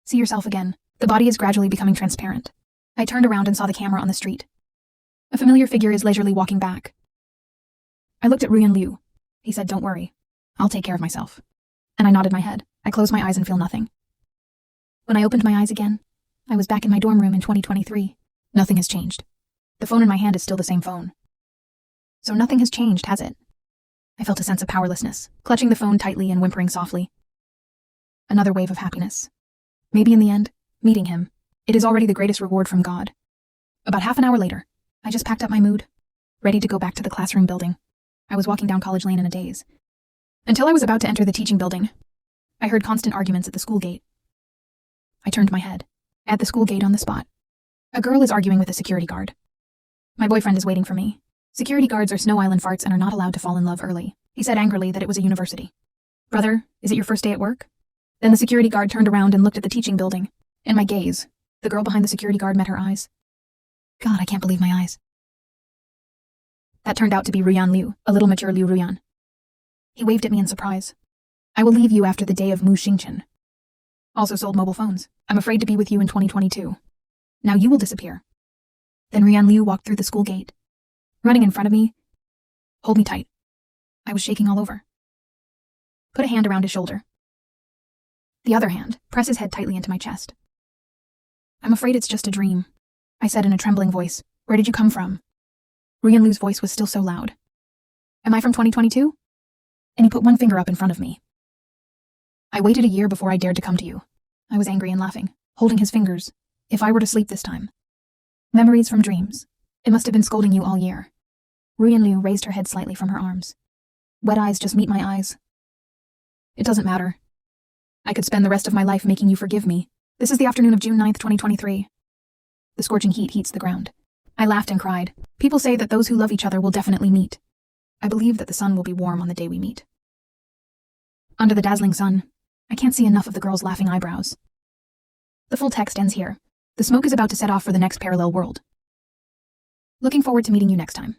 Speaker 1: See yourself again. The body is gradually becoming transparent. I turned around and saw the camera on the street. A familiar figure is leisurely walking back. I looked at Ruyan Liu. He said, don't worry. I'll take care of myself. And I nodded my head. I closed my eyes and feel nothing. When I opened my eyes again, I was back in my dorm room in 2023. Nothing has changed. The phone in my hand is still the same phone. So nothing has changed, has it? I felt a sense of powerlessness, clutching the phone tightly and whimpering softly. Another wave of happiness. Maybe in the end, meeting him, it is already the greatest reward from God. About half an hour later, I just packed up my mood, ready to go back to the classroom building. I was walking down College Lane in a daze. Until I was about to enter the teaching building, I heard constant arguments at the school gate. I turned my head. At the school gate on the spot, a girl is arguing with a security guard. My boyfriend is waiting for me. Security guards are Snow Island farts and are not allowed to fall in love early. He said angrily that it was a university. Brother, is it your first day at work? Then the security guard turned around and looked at the teaching building. In my gaze, the girl behind the security guard met her eyes. God, I can't believe my eyes. That turned out to be Ruyan Liu, a little mature Liu Ruyan. He waved at me in surprise. I will leave you after the day of Mu Xingqian. Also sold mobile phones. I'm afraid to be with you in 2022. Now you will disappear. Then Ruyan Liu walked through the school gate. Running in front of me. Hold me tight. I was shaking all over. Put a hand around his shoulder. The other hand, press his head tightly into my chest. I'm afraid it's just a dream, I said in a trembling voice. Where did you come from? Ruyan Liu's voice was still so loud. Am I from 2022? And he put one finger up in front of me. I waited a year before I dared to come to you. I was angry and laughing, holding his fingers. If I were to sleep this time. Memories from dreams. It must have been scolding you all year. Ruyan Liu raised her head slightly from her arms. Wet eyes just meet my eyes. It doesn't matter. I could spend the rest of my life making you forgive me. This is the afternoon of June 9th, 2023. The scorching heat heats the ground. I laughed and cried. People say that those who love each other will definitely meet. I believe that the sun will be warm on the day we meet. Under the dazzling sun, I can't see enough of the girl's laughing eyebrows. The full text ends here. The smoke is about to set off for the next parallel world. Looking forward to meeting you next time.